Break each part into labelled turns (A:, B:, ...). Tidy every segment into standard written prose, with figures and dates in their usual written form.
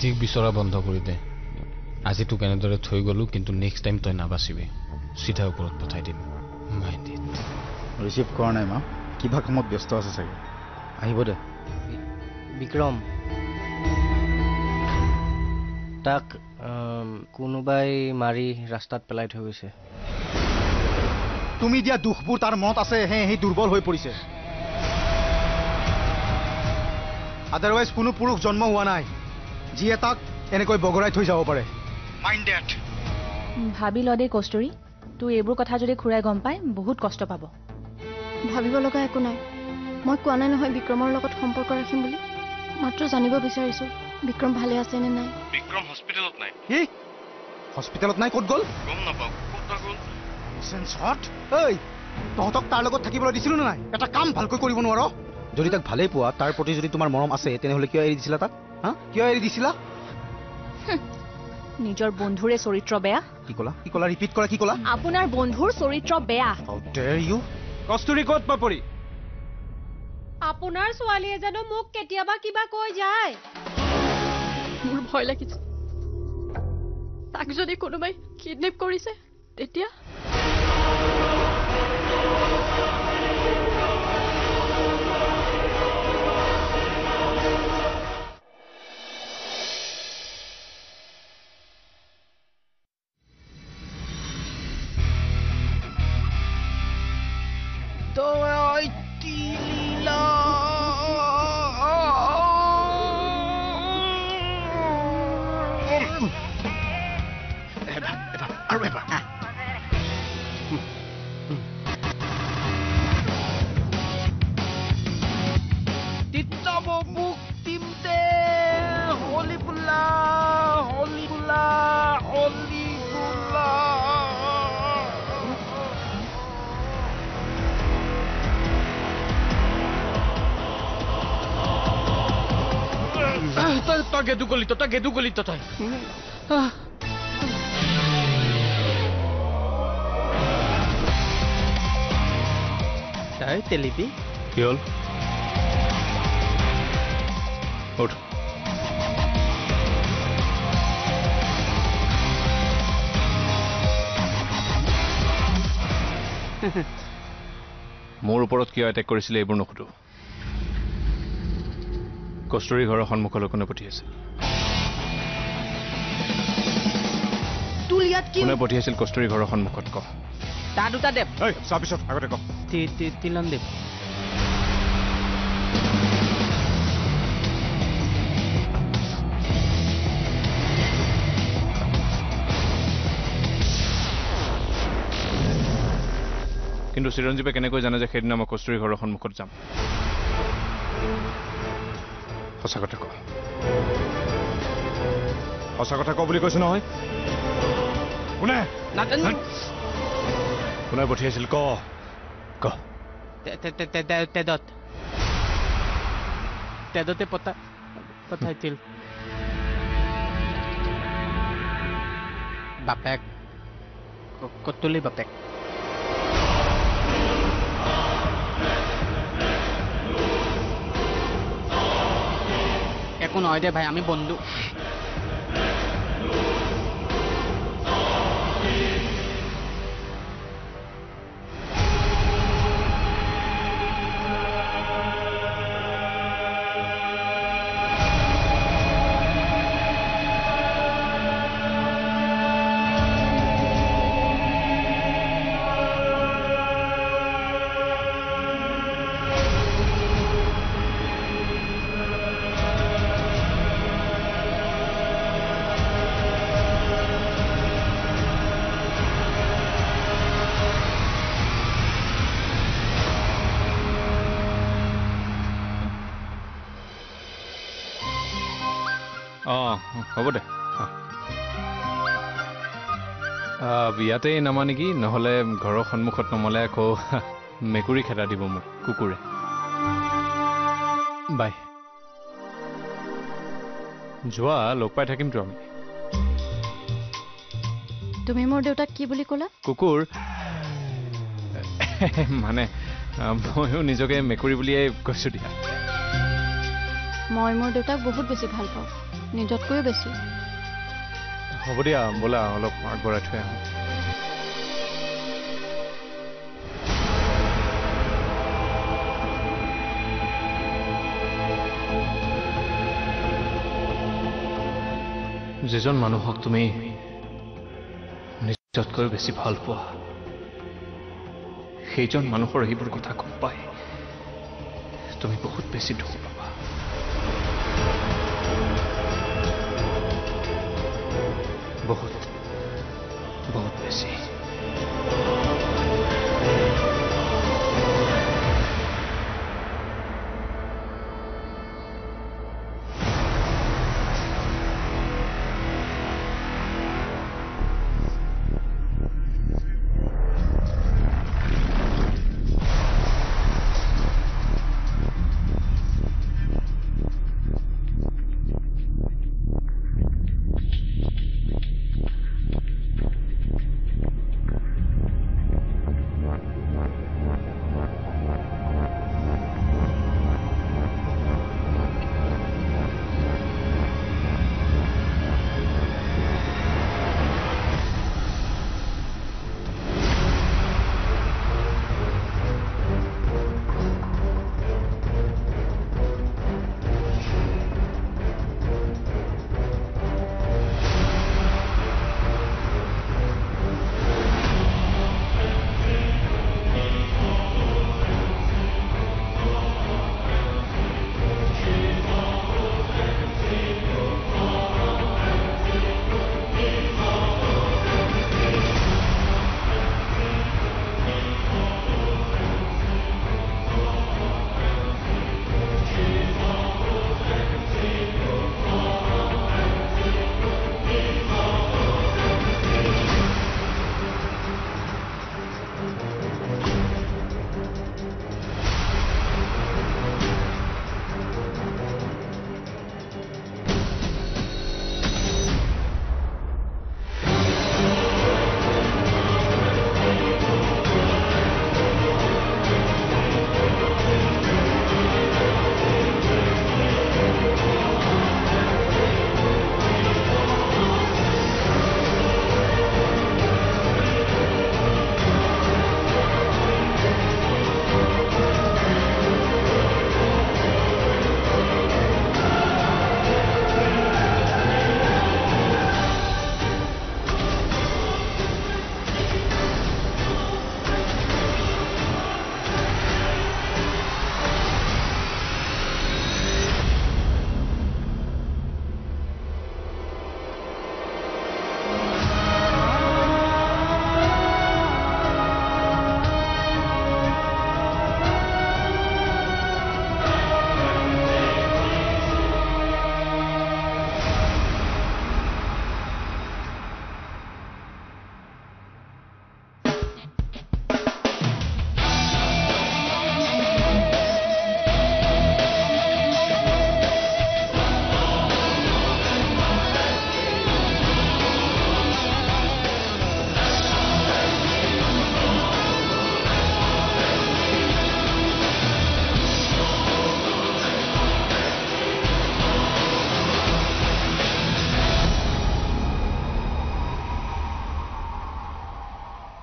A: চিঠিক বিচৰা বন্ধ কৰি দে আজি তোক এনেদৰে থৈ গ'লো কিন্তু নেক্সট টাইম তই নাবাচিবি চিধা ওপৰত পঠাই দিম মাইণ্ড ইট
B: ৰিচিভ কৰা নাই মা কিবা কামত ব্যস্ত আছে চাগে আহিব দে
C: বিক্ৰম তাক কোনোবাই মাৰি ৰাস্তাত পেলাই থৈ গৈছে
B: তুমি দিয়া দুখবোৰ তাৰ মনত আছে সেই দুৰ্বল হৈ পৰিছে আদাৰৱাইজ কোনো পুৰুষ জন্ম হোৱা নাই যিয়ে তাক এনেকৈ বগৰাই থৈ যাব পাৰে মাইণ্ড ডেট
D: ভাবি ল দেই কষ্টুৰী তোৰ এইবোৰ কথা যদি খুৰাই গম পায় বহুত কষ্ট পাব
E: ভাবিব লগা একো নাই মই কোৱা নাই নহয় বিক্ৰমৰ লগত সম্পৰ্ক ৰাখিম বুলি মাত্ৰ জানিব বিচাৰিছো বিক্ৰম ভালে আছে নে নাই
F: বিক্ৰম হস্পিটেলত নাই
B: কি হস্পিটেলত নাই ক'ত গ'ল
F: গম নাপাওঁ ক'ত গ'ল
B: চেঞ্চত ঐ তহঁতক তাৰ লগত থাকিবলৈ দিছিলো নে নাই এটা কাম ভালকৈ কৰিব নোৱাৰ যদি তাক ভালেই পোৱা তাৰ প্ৰতি যদি তোমাৰ মৰম আছে তেনেহ'লে কিয় এৰি দিছিলা তাক কিয় এৰি দিছিলা
D: নিজৰ বন্ধুৰে চৰিত্ৰ বেয়া
B: কি ক'লা ৰিপিট কৰা কি ক'লা
D: আপোনাৰ বন্ধুৰ চৰিত্ৰ বেয়া
B: হাউ ডেয়াৰ ইউ
F: কস্তুৰী ক'ত পাপৰি
G: আপোনাৰ ছোৱালীয়ে জানো মোক কেতিয়াবা কিবা কৈ যায়
E: মোৰ ভয় লাগিছে তাক যদি কোনোবাই কিডনেপ কৰিছে তেতিয়া
F: তাকে দুগলিত তই
C: তাই তেলিপি
A: কি হ'ল উঠ মোৰ ওপৰত কিয় এটেক কৰিছিলে এইবোৰ নুসুধো কস্তুৰী ঘৰৰ সন্মুখলৈ কোনে পঠিয়াইছিল কোনে পঠিয়াইছিল কস্তুৰী ঘৰৰ সন্মুখত ক
C: তা দুটা দেৱ
B: তাৰপিছত আগতে ক
C: তিলন দেৱ
A: কিন্তু চিৰঞ্জীৱে কেনেকৈ জানে যে সেইদিনা মই কস্তুৰী ঘৰৰ সন্মুখত যাম সঁচা কথা ক সঁচা কথা ক বুলি কৈছো নহয় কোনে পঠিয়াইছিল ক ক
C: তেদতে পঠাইছিল বাপেক কতুলি বাপেক একো নহয় দে ভাই আমি বন্ধু
A: হ'ব দে বিয়াতেই নামা নেকি নহ'লে ঘৰৰ সন্মুখত নমালে আকৌ মেকুৰী খেদা দিব মোক কুকুৰে বাই যোৱা লগ পাই থাকিমতো আমি
E: তুমি মোৰ দেউতাক কি বুলি ক'লা
A: কুকুৰ মানে ময়ো নিজকে মেকুৰী বুলিয়ে কৈছোঁ দিয়া
E: মই মোৰ দেউতাক বহুত বেছি ভাল পাওঁ নিজতকৈও বেছি।
H: হ'ব দিয়া ব'লা অলপ আগবঢ়াই থৈ আহোঁ। যিজন মানুহক তুমি নিজতকৈ বেছি ভাল পোৱা সেইজন মানুহৰ এইবোৰ কথা গম পাই তুমি বহুত বেছি দুখ পাবা। বহুত বহুত বেছি।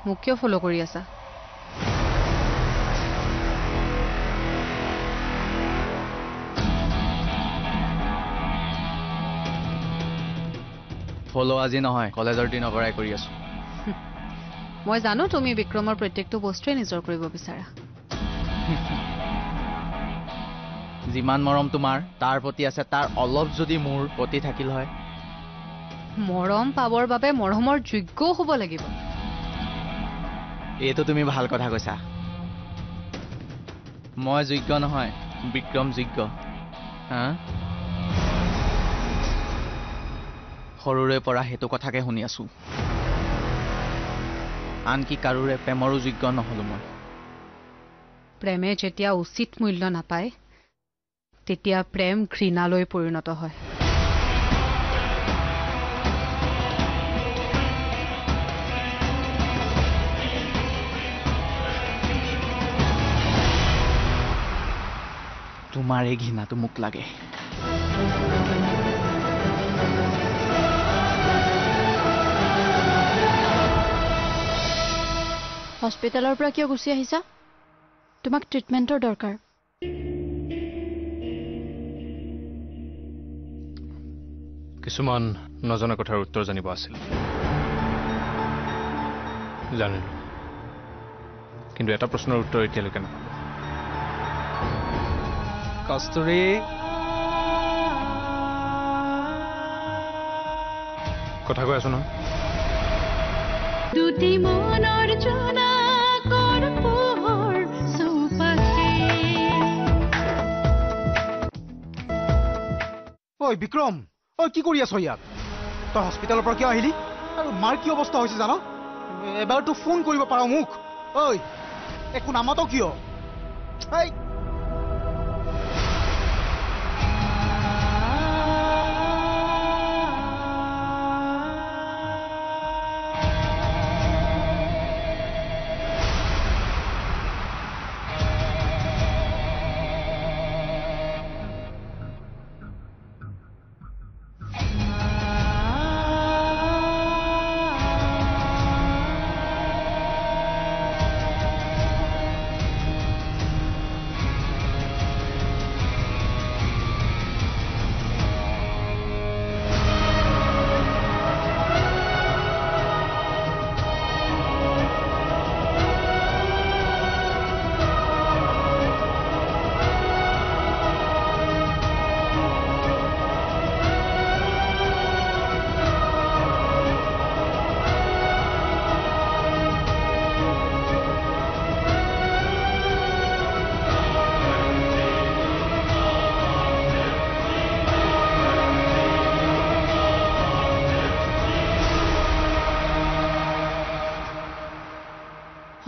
I: মোক কিয় ফলো কৰি আছা?
C: ফলো আজি নহয়, কলেজৰ দিনৰ পৰাই কৰি আছো।
I: মই জানো তুমি বিক্ৰমৰ প্ৰত্যেকটো বস্তুৱে নিজৰ কৰিব বিচাৰা।
C: যিমান মৰম তোমাৰ তাৰ প্ৰতি আছে, তাৰ অলপ যদি মোৰ প্ৰতি থাকিল হয়।
I: মৰম পাবৰ বাবে মৰমৰ যোগ্যও হ'ব লাগিব।
C: এইটো তুমি ভাল কথা কৈছা। মই যোগ্য নহয়, বিক্ৰম যোগ্য। হা? সৰুৰে পৰা সেইটো কথাকে শুনি আছো। আনকি কাৰোৰে প্ৰেমৰো যোগ্য নহলো মই।
I: প্ৰেমে যেতিয়া উচিত মূল্য নাপায় তেতিয়া প্ৰেম ঘৃণালৈ পৰিণত হয়।
C: তোমাৰ এই ঘৃণাটো মোক লাগে।
E: হস্পিটেলৰ পৰা কিয় গুচি আহিছা? তোমাক ট্ৰিটমেণ্টৰ দৰকাৰ।
H: কিছুমান নজনা কথাৰ উত্তৰ জানিব আছিল। জানিলো, কিন্তু এটা প্ৰশ্নৰ উত্তৰ এতিয়ালৈকে নাপালো।
F: কস্তুৰী
H: কথা কৈ আছো নহয়।
I: দুটি মনৰ জোনাকৰ পোহৰ চৌপাশে।
B: ঐ বিক্ৰম, ঐ কি কৰি আছ ইয়াত? তই হস্পিটেলৰ পৰা কিয় আহিলি? আৰু মাৰ কি অৱস্থা হৈছে জানো? এবাৰতো ফোন কৰিব পাৰ মোক। ঐ একো নামাত কিয়? এই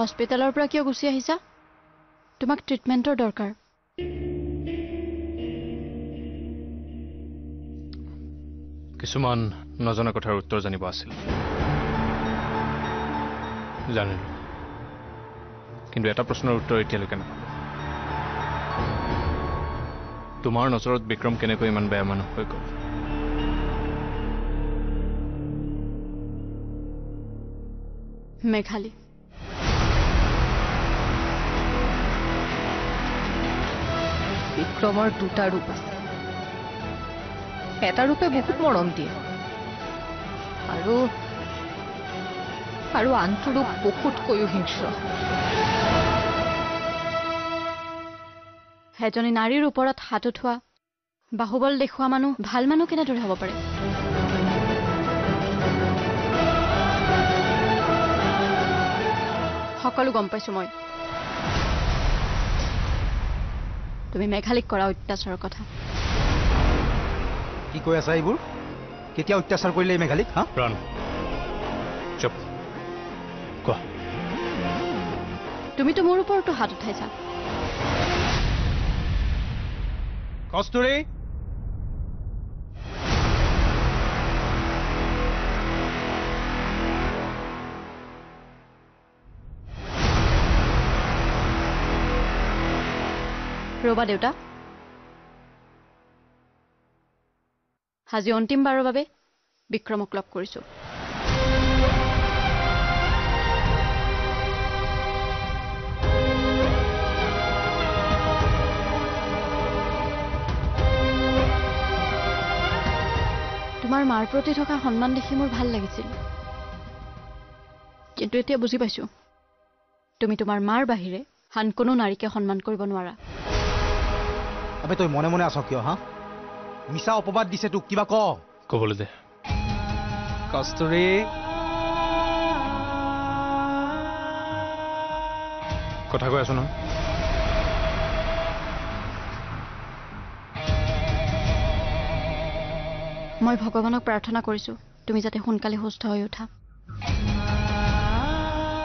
E: হস্পিটেলৰ পৰা কিয় গুচি আহিছা? তোমাক ট্ৰিটমেণ্টৰ দৰকাৰ।
H: কিছুমান নজনা কথাৰ উত্তৰ জানিব আছিল। জানিলো, কিন্তু এটা প্ৰশ্নৰ উত্তৰ এতিয়ালৈকে নাপালো। তোমাৰ নজৰত বিক্ৰম কেনেকৈ ইমান বেয়া মানুহ হৈ গ'ল?
E: মেঘালী।
J: বিক্ৰমৰ দুটা ৰূপ আছে। এটা ৰূপে বহুত মৰম দিয়ে আৰু আনটো ৰূপ বহুতকৈও হিংস্ৰ।
E: এজনী নাৰীৰ ওপৰত হাত উঠোৱা, বাহুবল দেখুওৱা মানুহ ভাল মানুহ কেনেদৰে হ'ব পাৰে? সকলো গম পাইছো মই। তুমি মেঘালীক কৰা অত্যাচাৰৰ কথা।
B: কি কৈ আছা এইবোৰ? কেতিয়া অত্যাচাৰ কৰিলে এই মেঘালীক? হা
H: ৰণ, চুপ। কোৱা।
E: তুমিতো মোৰ ওপৰতো হাত উঠাইছা।
F: কস্তুৰী
E: ৰবা দেউতা, আজি অন্তিমবাৰৰ বাবে বিক্ৰমক লগ কৰিছো। তোমাৰ মাৰ প্ৰতি থকা সন্মান দেখি মোৰ ভাল লাগিছিল, কিন্তু এতিয়া বুজি পাইছো তুমি তোমাৰ মাৰ বাহিৰে আন কোনো নাৰীকে সন্মান কৰিব নোৱাৰা।
B: আবে তই মনে মনে আছ কিয়? হা মিছা অপবাদ দিছে তোক, কিবা ক।
H: ক'বলৈ দে।
F: কস্তুৰী
H: কথা কৈ আছো নহয়।
E: মই ভগৱানক প্ৰাৰ্থনা কৰিছো তুমি যাতে সোনকালে সুস্থ হৈ উঠা,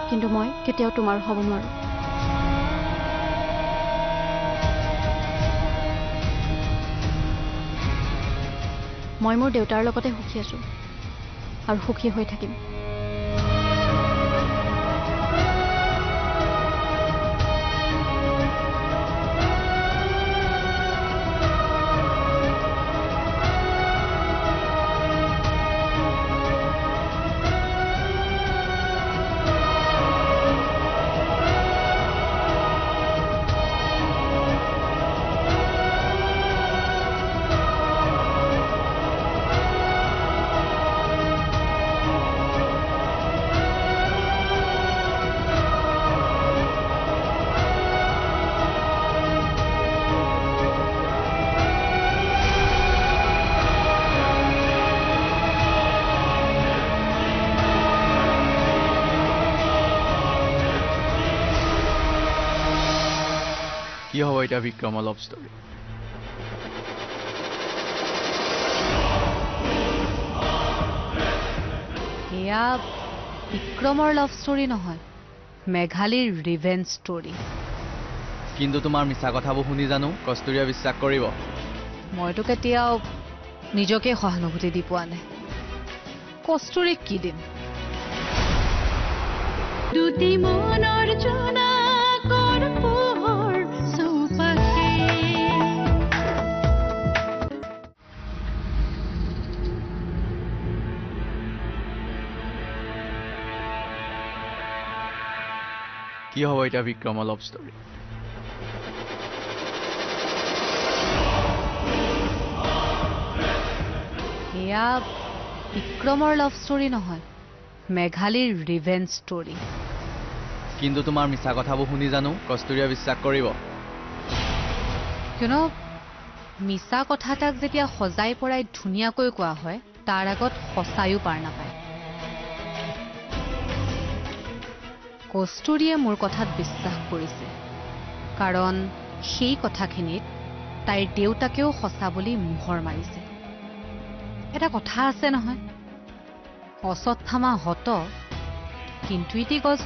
E: কিন্তু মই কেতিয়াও তোমাৰ হ'ব নোৱাৰো। মই মোৰ দেউতাৰ লগতে সুখী আছো আৰু সুখী হৈ থাকিম।
C: কি হ'ব এতিয়া বিক্ৰমৰ লাভ ষ্টৰী
I: এয়া বিক্ৰমৰ লাভ ষ্টৰী নহয় মেঘালীৰ ৰিভেঞ্জ ষ্টৰী
C: কিন্তু তোমাৰ মিছা কথাবোৰ শুনি জানো কস্তুৰীয়ে বিশ্বাস কৰিব
I: মইতো কেতিয়াও নিজকে সহানুভূতি দি পোৱা নাই কস্তুৰীক কি দিম
G: দুটি মনৰ জোনাকৰ পোহৰ চৌপাশে
C: কি হ'ব এতিয়া বিক্ৰমৰ লাভ ষ্টৰী
I: এয়া বিক্ৰমৰ লাভ ষ্টৰী নহয় মেঘালীৰ ৰিভেঞ্জ ষ্টৰী
C: কিন্তু তোমাৰ মিছা কথাবোৰ শুনি জানো কস্তুৰীয়ে বিশ্বাস কৰিব
I: কিয়নো মিছা কথা এটাক যেতিয়া সজাই পৰাই ধুনীয়াকৈ কোৱা হয় তাৰ আগত সঁচায়ো পাৰ নাপায় কস্তুৰীয়ে মোৰ কথাত বিশ্বাস কৰিছে কাৰণ সেই কথাখিনিত তাইৰ দেউতাকেও সঁচা বুলি মোহৰ মাৰিছে এটা কথা আছে নহয় অশ্বত্থামা হত কিন্তু ইতি গজ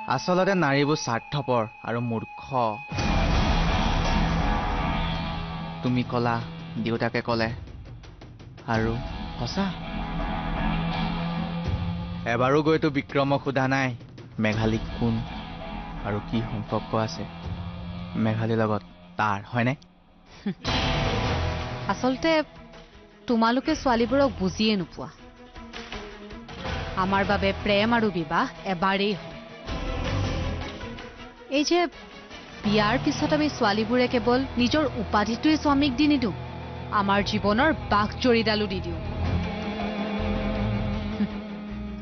C: আচলতে নাৰীবোৰ স্বাৰ্থপৰ আৰু মূৰ্খ তুমি কলা দেউতাকে কলে আৰু সঁচা এবাৰো গৈতো বিক্ৰমক সোধা নাই মেঘালী কোন আৰু কি সম্পৰ্ক আছে মেঘালীৰ লগত তাৰ হয়নে
I: আচলতে তোমালোকে ছোৱালীবোৰক বুজিয়ে নোপোৱা আমাৰ বাবে প্ৰেম আৰু বিবাহ এবাৰেই হয় এই যে বিয়াৰ পিছত আমি ছোৱালীবোৰে কেৱল নিজৰ উপাধিটোৱে স্বামীক দি নিদিওঁ আমাৰ জীৱনৰ বাঘ জৰিডালো দি দিওঁ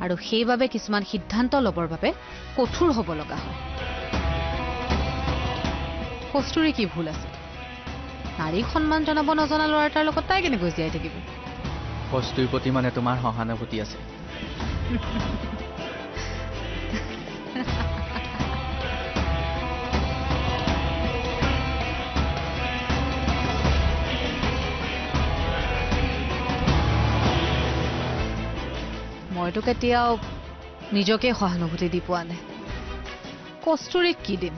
I: আৰু সেইবাবে কিছুমান সিদ্ধান্ত ল'বৰ বাবে কঠোৰ হ'ব লগা হয় কস্তুৰী কি ভুল আছে নাৰীক সন্মান জনাব নজনা ল'ৰা এটাৰ লগত তাই কেনেকৈ জীয়াই থাকিব
C: কস্তুৰীৰ প্ৰতি মানে তোমাৰ সহানুভূতি আছে
I: মইতো কেতিয়াও নিজকে সহানুভূতি দি পোৱা নাই কস্তুৰীক কি দিম